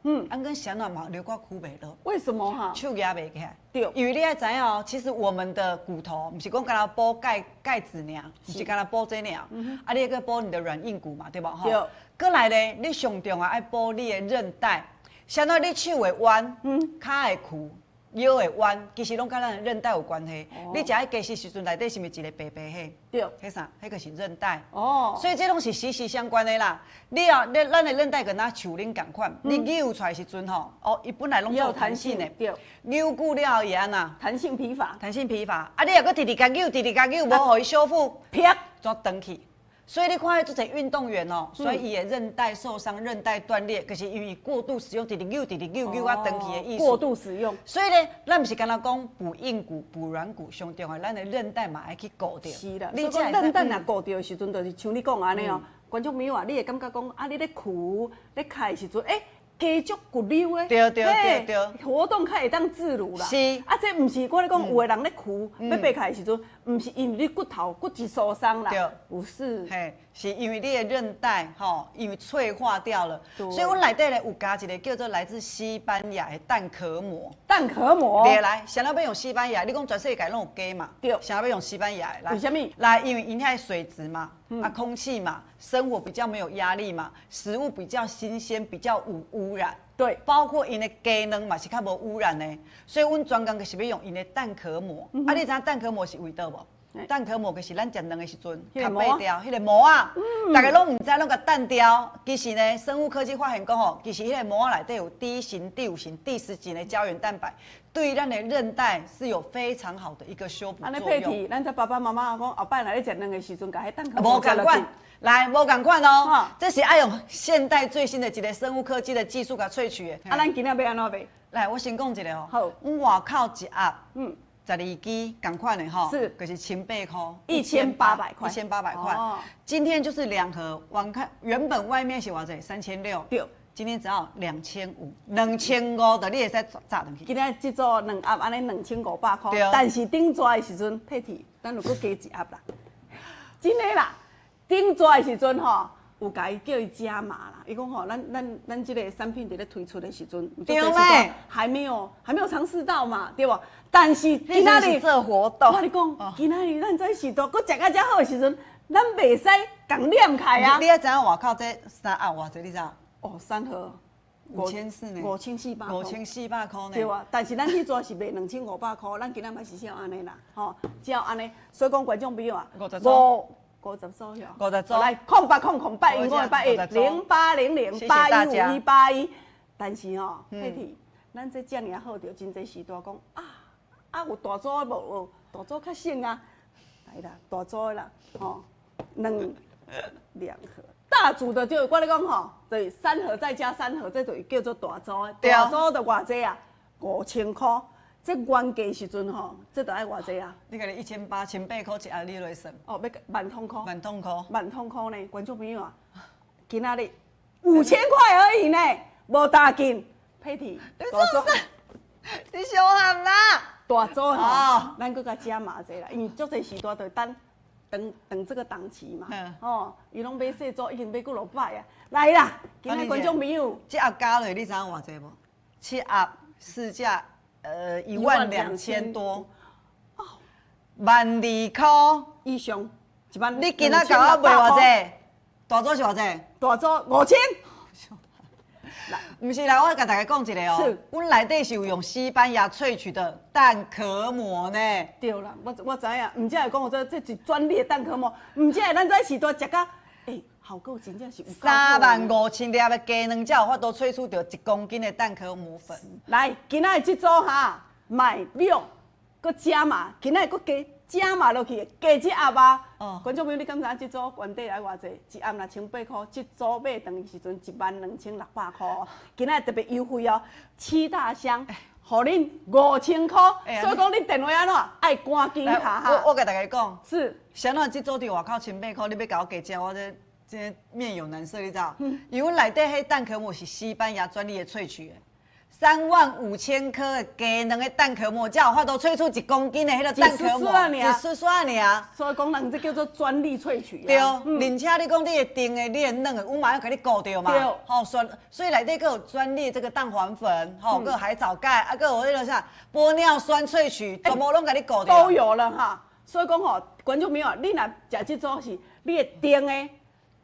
S5: 跟想到嘛流过苦袂落。
S1: 为什么哈？
S5: 手压袂起来。
S1: 对，
S5: 因为你要知影哦，其实我们的骨头不是讲干那补钙质尔，不是干那补这尔，啊，你个补你的软硬骨嘛，对吧？吼。对。过来咧，你上重要爱补你的韧带，相当你手会弯，脚会曲。腰会弯，其实拢跟咱的韧带有关系。你食迄鸡翅时阵，内底是毋是一个白迄？
S1: 对，
S5: 迄啥？迄个是韧带。
S1: 哦，
S5: 所以这拢是息息相关的啦。咱的韧带跟咱手恁共款，你扭出来时阵吼，哦，伊本来拢有弹性的，
S1: 对，
S5: 扭久了后伊安那
S1: 弹性疲乏，
S5: 啊，你若搁直甲扭，无互伊修复，
S1: 啪，
S5: 怎转去？所以你看，做些运动员哦，所以伊的韧带受伤、韧带断裂，可是因为过度使用，直扭啊，转去的意思。
S1: 过度使用。
S5: 所以咧，咱不是干那讲补硬骨、补软骨，上重要，咱的韧带嘛爱去顾着。
S1: 是啦，你讲韧带若顾着的时阵，就是像你讲安尼哦，观众朋友啊，你会感觉讲啊，你咧苦咧开的时阵，加足骨溜的，
S5: 对，
S1: 活动较会当自如啦。
S5: 是，
S1: 啊，这毋是我咧讲，有的人咧苦，要爬起来的时阵，毋是因为你骨质受伤啦，不是，
S5: 嘿，是因为你的韧带吼，因为脆化掉了，所以阮内底咧有加一个叫做来自西班牙的蛋壳膜。
S1: 蛋壳膜，
S5: 对，来，想要要用西班牙，你讲全世界拢有鸡嘛？对，想要用西班牙来，
S1: 为什么？
S5: 来，因为因遐水质嘛，空气嘛，生活比较没有压力嘛，食物比较新鲜，比较无污染。
S1: 对，
S5: 包括因的鸡卵嘛是较无污染的，所以阮专工就是要用因的蛋壳膜。啊，你知影蛋壳膜是为倒无？蛋壳膜就是咱食卵的时阵，卡掰掉迄个膜啊，大家拢唔知，拢甲蛋雕。其实呢，生物科技发现讲吼，其实迄个膜内底有第1型、第5型、第10型的胶原蛋白，对咱的韧带是有非常好的一个修补作用。
S1: 安尼配体，咱这爸爸妈妈讲后摆来咧食卵的时阵，甲迄蛋壳膜
S5: 无共款。来，无共款哦，这是爱用现代最新的一个生物科技的技术甲萃取的。
S1: 啊，咱今仔要安怎卖？
S5: 来，我先讲一个哦。
S1: 好，
S5: 阮外口一盒，12支共款的吼，
S1: 是，
S5: 就是18块
S1: ，1800块
S5: ，1800块。今天就是2盒，原本外面是偌济，3600。对。今天只要2500，2500的你会使炸进去。
S1: 今仔这组2盒安尼2500块，但是顶抓的时阵配体，咱有搁加1盒啦，真的啦。顶抓的时阵吼，有甲伊叫伊加码啦。伊讲吼，咱这个产品伫咧推出的时阵，
S5: 对嘞，
S1: 还没有尝试到嘛，对不？但是今仔日
S5: 做活动，
S1: 我跟你讲，今仔日咱在时代，搁食到遮好的时阵，咱袂使共念开啊。
S5: 你也知影外口这3盒偌济，你知影？
S1: 哦，3盒
S5: 5400呢，5400块呢。
S1: 对啊，但是咱迄阵是卖2500块，咱今仔嘛是像安尼啦，吼，只要安尼，所以讲观众朋友啊，50组哟，50组来，0800因讲080008115181，但是吼，佩蒂，咱这遮尔好着，真侪时代讲有大组的无？大组较省啊，来啦，大组的啦，吼，2盒。大组的就我咧讲吼，就是3盒再加3盒，这就叫做大组的。大组的偌济啊？5000块。这原价时阵吼，这就爱偌济啊？
S5: 你讲你1800、1800块一盒，你来算？
S1: 哦，要万通块。
S5: 万通块
S1: 呢？观众朋友啊，今仔日5000块而已呢，无大紧。佩蒂，
S5: 你小喊啦！
S1: 大组
S5: 哦
S1: 吼，咱搁甲加码者啦，因为足侪时段就等这个档期嘛。哦，伊拢买细组，已经买过600啊。来啦，今日观众朋友，
S5: 这盒加落，你知影偌济无？7盒市价12000多，12000块
S1: 以上10000。
S5: 你今仔甲我卖偌济？大组是偌济？
S1: 大组5000。
S5: 毋是啦，我甲大家讲一个哦，
S1: 是，
S5: 阮内底是有用西班牙萃取的蛋壳膜呢。
S1: 对啦，我知影，唔只会讲我这是专利的蛋壳膜，唔只会咱这时段食甲，效果真正是有够好。
S5: 35000粒的鸡卵才有法度萃取到1公斤的蛋壳膜粉。
S1: 来，今仔这组哈，买量，搁加码，今仔搁加码落去，加这盒啊。观众朋友，你感觉这组原底来偌济？一盒6800块，这组买等于时阵12600块哦。今仔特别优惠哦，7大箱，互恁5000块。所以讲你电话安怎爱赶紧卡哈。
S5: 我甲大家讲，
S1: 是，
S5: 谁那这组伫外口1800块，你要甲我加价，我这面有难色，你知道？因为内底迄蛋壳膜是西班牙专利的萃取的。35000颗的鸡卵的蛋壳膜，才有法度萃出1公斤的迄个蛋壳膜，一丝丝尔。
S1: 所以讲人这叫做专利萃取。
S5: 对，而且你讲你的定的、你的嫩的，我马上给你顾到嘛。
S1: 对。
S5: 好，所以内底佫有专利这个蛋黄粉，吼，佫有海藻钙，啊，佫有迄个啥玻尿酸萃取，全部拢给你顾到。
S1: 都有了哈。所以讲吼，观众朋友，你若食这组是你的定的。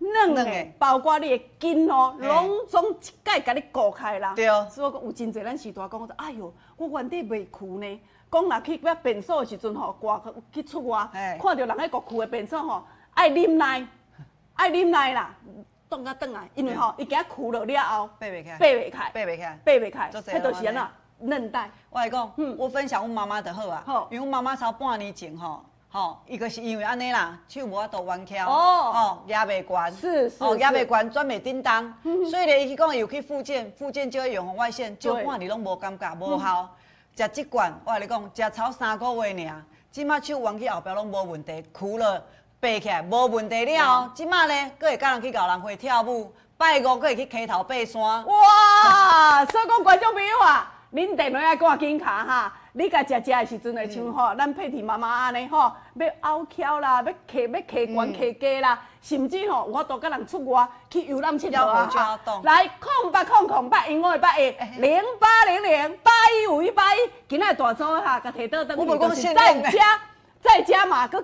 S1: 嫩的，包括你的筋哦，拢总一概甲你顾开啦。
S5: 对。
S1: 所以讲有真侪咱时代讲，哎哟，我原底袂酷呢。讲若去要便所的时阵吼，外去出外，看到人喺国库的便所吼，爱啉奶，爱啉奶啦，冻甲转来，因为吼，伊惊酷了了后，
S5: 爬袂开，
S1: 爬袂开，
S5: 爬袂开，
S1: 爬袂开，迄就是安怎嫩带。
S5: 我来讲，我分享阮妈妈就好啊，因为阮妈妈超半年前吼。伊就是因为安尼啦，手无法度弯翘，压袂悬，压袂悬，转袂叮当，所以咧，伊去讲伊有去复健就会用红外线，照半年拢无感觉，无效。食这罐，我跟你讲，食超3个月尔，即马手弯去后壁拢无问题，哭了爬起来无问题了。即马咧，佫会教人去教人会跳舞，拜五佫会去溪头爬山。
S1: 哇！所以讲观众朋友啊，恁电话爱赶紧卡哈。你甲食的时阵会像吼，咱佩蒂妈妈安尼吼，要拗翘啦，要骑悬骑低啦，甚至吼，我都甲人出外去游览佚佗啊哈。来，0800因我的8个0800815181，今仔大组哈，甲摕倒转去，就是再加嘛，佮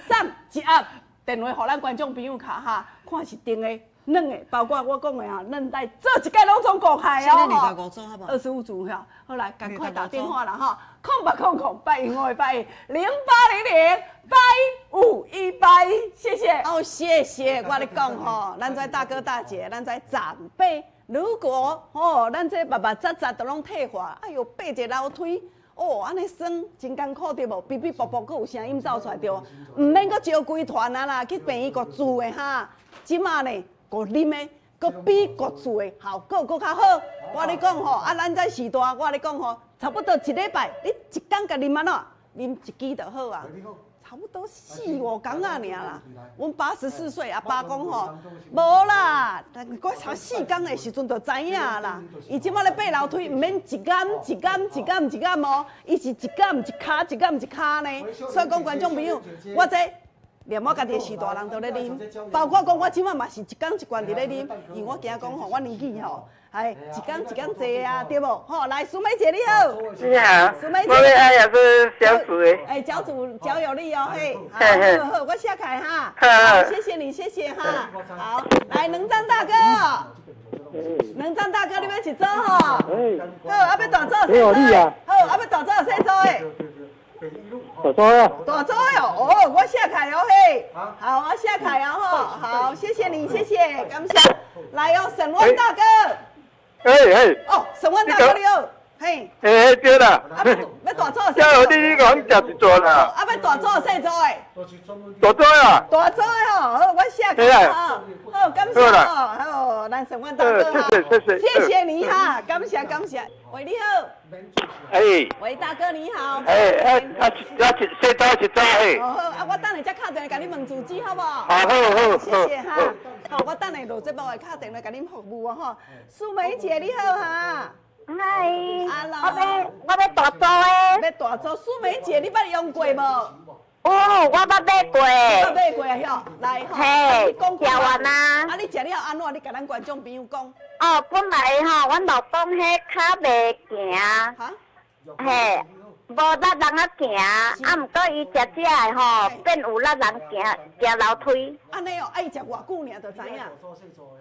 S1: 加送一盒电话，互咱观众朋友卡哈，看是定的。嫩的，包括我讲的啊，嫩带做一届拢总顾开哦。
S5: 现在25组好不好
S1: ？25组哈，好来，赶快打电话啦哈，0800815181，0800815181，谢谢。哦，谢谢，我咧讲吼，咱这大哥大姐，咱这长辈，如果咱这爸爸扎扎都拢退化，哎呦，爬一楼梯。安尼酸真艰苦对无？哔哔啵啵，佫有声音走出来对无？唔免佫招规团啊啦，去病院佫住的哈。即马呢，佫啉的，佫比佫住的效果佫较好。我咧讲吼，咱这时代，我咧讲吼，差不多一礼拜，你一天甲啉安怎？啉一支就好啊。差不多4、5天啊，尔啦。阮84岁，阿爸讲吼，无啦，我超4天的时阵就知影啦。伊即马咧爬楼梯，毋免一间哦，伊是一间一卡呢。所以讲观众朋友，我这连我家己是大人都咧啉，包括讲我即马嘛是一天一罐伫咧啉，因为我惊讲吼，我年纪吼。哎，一天坐啊，对不？好，来，苏梅姐你好。
S4: 你好。
S1: 苏梅姐。
S4: 我们也是小组的。
S1: 哎，小有力哦，嘿。好，我下开哈。
S4: 好，
S1: 谢谢你，谢谢哈。好，来，能张大哥。能张大哥，你要一组吼？好，要大组细组。好，要大组细组的。
S4: 大组呀。
S1: 大组哟，我下开哦嘿。好，我下开哦吼。好，谢谢你，谢谢，感谢。来哦，沈文大哥。哦，沈文大哥你好，嘿。
S4: 对啦。
S1: 要大组细组。
S4: 加油，你讲食一桌啦。
S1: 要大组细组的。
S4: 大桌呀。
S1: 大组的吼，好，我下开哈。好，感谢哦，好，咱沈文大哥哈。谢谢你哈，感谢。喂，你好。喂，大哥你好。
S4: 细组一组嘿。
S1: 好，我等下再敲电话甲你问住址好不好？
S4: 好。
S1: 谢谢哈。好，我等下录节目会敲电话甲恁服务啊吼。苏梅姐你好哈。
S3: 嗨，
S1: Hello
S3: 我要大租的。
S1: 要大做苏梅姐，你捌用过无？
S3: 哦，我捌买过。
S1: 捌买过啊，哟，来吼，
S3: 嘿，
S1: 讲
S3: 食完啊。
S1: 啊，你食了安怎？你甲咱观众朋友讲。
S3: 哦，本来吼，阮老公迄脚袂行，
S1: 哈？
S3: 嘿，无力人啊行，啊，毋过伊食食的吼，变有力人行楼梯。
S1: 安尼哦，爱食偌久尔就知影。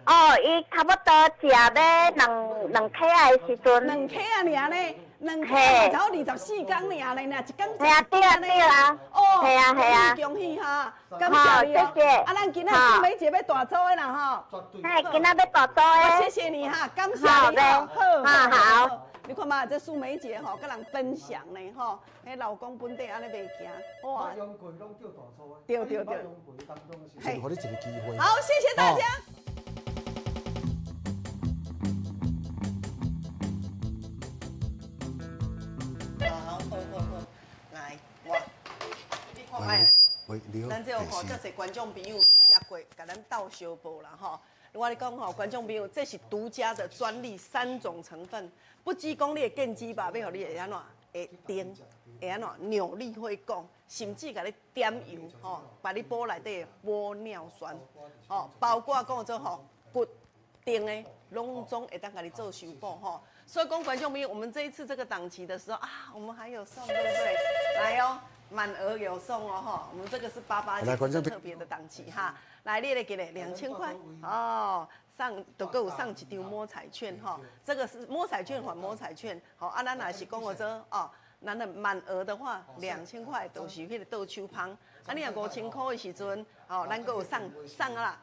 S3: 哦，伊差不多食要两克的时阵。
S1: 两克啊，尔呢？两克嘛，才有24天尔咧，一天
S3: 嘿啊，对啊，对啊。
S1: 哦，
S3: 嘿啊，嘿啊。
S1: 恭喜哈，感谢你哦。
S3: 谢谢。
S1: 啊，咱今仔苏梅姐要大做的啦吼。
S3: 嘿，今仔要大租
S1: 谢
S3: 的。
S1: 谢你哈，感谢你哈，
S3: 好。
S1: 你看嘛，这苏梅姐吼，跟人分享呢吼，迄老公本地安尼袂行，哇，对，
S2: 给你一个机会。
S1: 好，谢谢大家。好，来，我，你看卖。
S2: 喂，你好。
S1: 咱这吼，这些观众朋友吃过，甲咱斗相报啦吼。我跟你讲吼，观众朋友，这是独家的专利，3种成分，不只讲你的健肌吧，要互你会安怎会叮，会安怎扭力会讲，甚至甲你点油吼，把你补内底的玻尿酸，吼，包括讲做吼骨钉的，拢总会当甲你做修补吼。所以讲观众朋友，我们这一次这个档期的时候啊，我们还有送，对不对？来哦。满额有送哦哈，我们这个是88节特别的档期哈，来列了给嘞2000块哦，都够上几张摸彩券哈，这个是摸彩券还摸彩券，好啊，咱若是讲我这哦，咱的满额的话2000块都是迄个倒手旁，啊你若5000块的时阵，哦，咱够有上啦。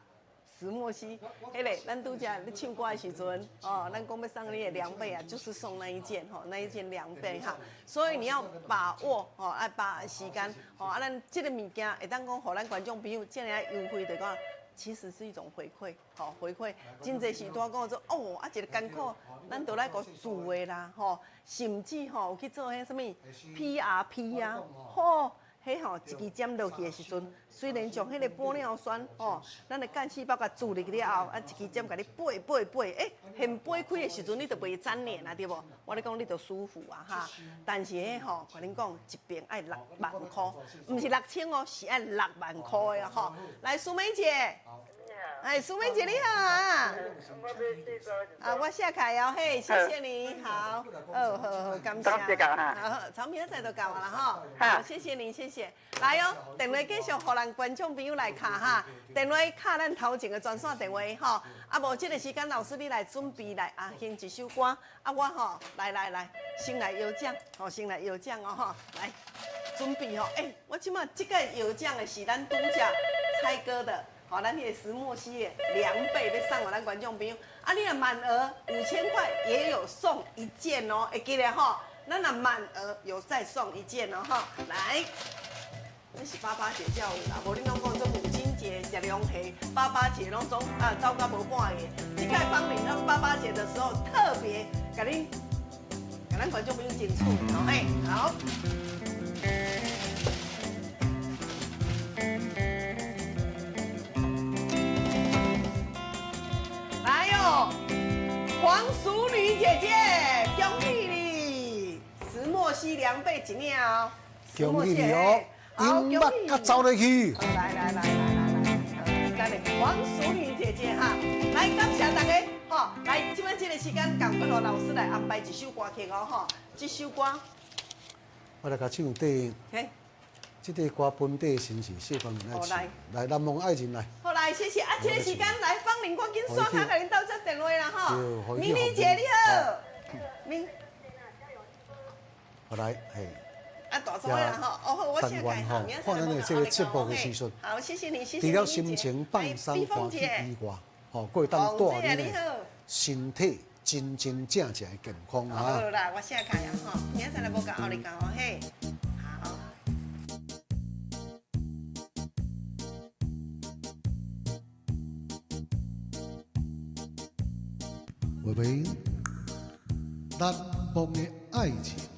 S1: 石墨烯，迄个咱拄则你唱歌的时阵，哦，咱讲要送你的2倍啊，就是送那一件吼，那一件2倍哈。所以你要把握哦，爱把时间哦，啊，咱这个物件会当讲，互咱观众朋友这样优惠的讲，其实是一种回馈，吼回馈。真侪时段讲做哦，啊一个艰苦，咱都来个做的啦，吼，甚至吼有去做迄什么 PRP 啊，吼。迄吼一支针落去的时阵，虽然将迄个玻尿酸哦，咱的干细胞甲注入去了后，啊一支针甲你背，现背开的时阵，你就袂粘连啊，对无？我咧讲你就舒服啊哈。但是迄吼，甲恁讲一边爱6万块，毋是6000哦，是爱6万块的吼。来，苏梅姐。哎，苏梅姐你好啊！啊，我谢凯哦，嘿，谢谢你好，好，感谢。好，长明仔就到啊啦哈。好，谢谢你，谢谢。来哦，电话继续互咱观众朋友来卡哈，电话卡咱头前的专线电话吼。啊，无这个时间，老师你来准备来啊，哼一首歌。啊，我吼来，先来摇奖，吼，先来摇奖哦吼，来准备吼。我即马这个摇奖的是咱拄只猜歌的。好，咱迄个石墨烯的2倍要送给咱观众朋友。啊，你若满额5000块，也有送1件哦，会记得吼。咱若满额有再送1件哦，哈。来，这是88节才有啦，无你拢讲做母亲节、日龙虾、88节拢总走到无半个。这个芳龄咱88节的时候特别给咱观众朋友接触，好嘿，好。黄淑女姐姐，恭喜你！石墨烯2倍1领哦，
S2: 恭喜你哦！音乐甲走落去。
S1: 来，咱的黄淑女姐姐哈，来感谢大家哈，来，今晚这个时间，赶快让老师来安排一首歌曲哦哈，这首歌。
S2: 我来甲唱第。这个歌本地新是谢芳玲爱唱，来南梦爱人来。好来，谢谢啊！这个时间来芳玲，赶紧刷卡给恁斗接电话啦哈。明丽姐你好，好来，嘿。啊，大作啦哈，哦好，我先开哈，看咱的这个节目的时阵，
S1: 好，谢谢你，谢谢你。
S2: 除了心情放松欢喜以外，吼，过当带你的身体真正的健康啊。
S1: 好啦，我先开啊哈，明仔载来无讲奥利讲哦嘿。
S2: 我们难忘的爱情。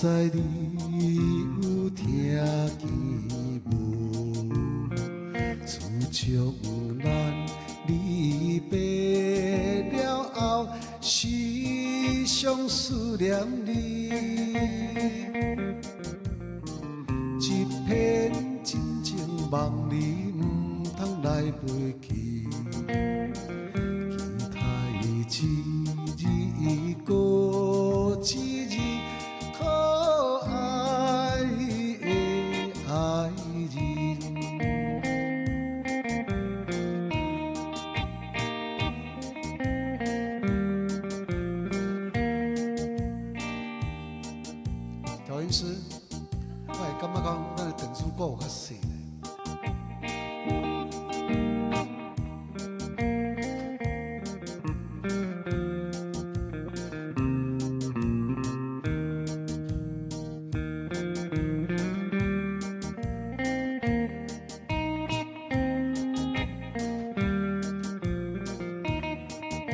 S2: 知你有听见无？自从咱离别了后，时常思念你。一片真情梦里，唔通来飞去。期待一日过一日，可爱的爱人。调音师，我会感觉讲，咱的电子鼓有较细咧。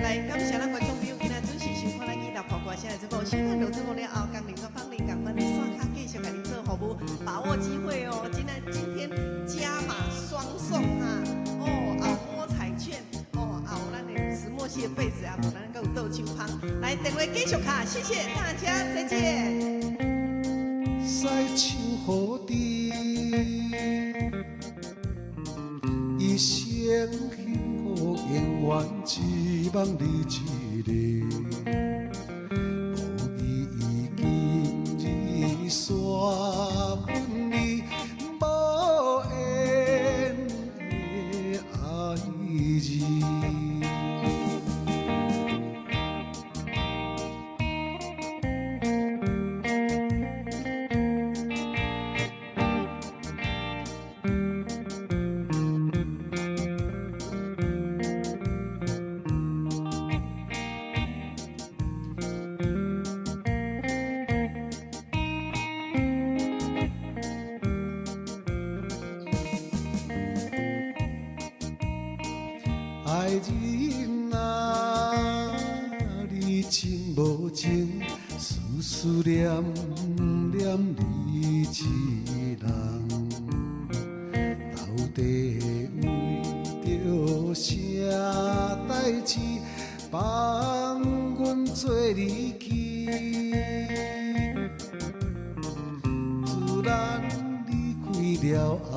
S1: 来，感谢咱观众朋友今仔准时收看咱医疗跑歌声的节目。收看到节目了后，工龄个芳龄共阮的线卡继续给您做服务，把握机会哦。今天加码双送哈，后摸彩券，后咱的石墨烯的被子啊，无咱够豆秋芳。来，电话继续卡，谢谢大家，再见。
S2: 使唱予你，一生幸福永远只望你一个。无意今日煞分离，无缘的爱人。爱人啊，你情无情，思思念念你一人，到底为着啥代志，放阮做离去？自咱离开了后。